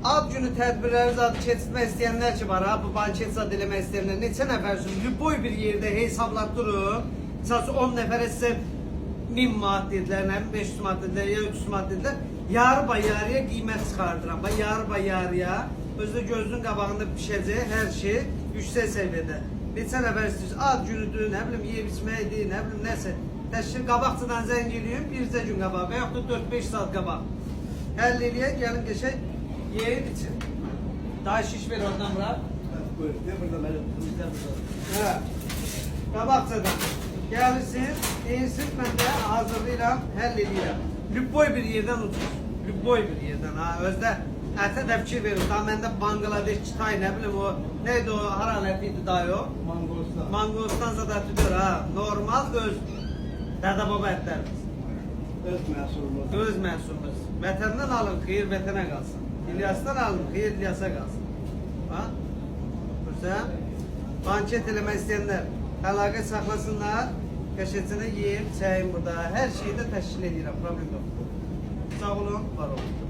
Ad günü tədbirləri zadı keçirmək istəyənlər ki var ha, bu banket zad eləmək istəyənlər neçə nəfərsiniz? Lüboy bir yerdə hesablat durun. Məsələn 10 nəfərə sizə 1000 manat dedilər, nə 500 manat dedilər, ya 300 manat dedilər. Yarı yarıya qiymət çıxardıram. Yarı yarıya özdə gözünün qabağında pişəcək hər şey yüksək səviyyədə. Neçə nəfər istəyirsiniz? Ad günüdür, nə bilim yeyib içməkdir, nə bilim nəsə. Təşkil qabaqçıdan zəng eləyim, bircə gün qabaq və yaxud da 4-5 saat qabaq. Həll eləyək, gəlin geçək. Yeyib için. Daha şiş ver oradan bırak. Buyur. Ne burada benim? Hə. Qabaqcadan gəlirsiniz, deyirsiniz, mən də hazırlayıram, həll eləyirəm. Lüboy bir yerdən ucuz. Lüboy bir yerdən ha. Özdə ətə də fikir verir. Daha məndə Bangladeş, Kitay, nə bilim o, neydi o, haraləti idi daha o? Mangostan. Mangostan zaten ha. Normal öz dədə-baba ətlərimiz. Öz məhsulumuz. Öz məhsulumuz. Vətəndən alın, xeyir vətənə qalsın. İlyas'tan alın, xeyir İlyas'a qalsın. Ha? Görsən? Banket eləmək istəyənlər əlaqə saxlasınlar. Qəşəçini yeyib, çəyim burada. Hər şeyi də təşkil edirəm, problem yox. Sağ olun, var olun.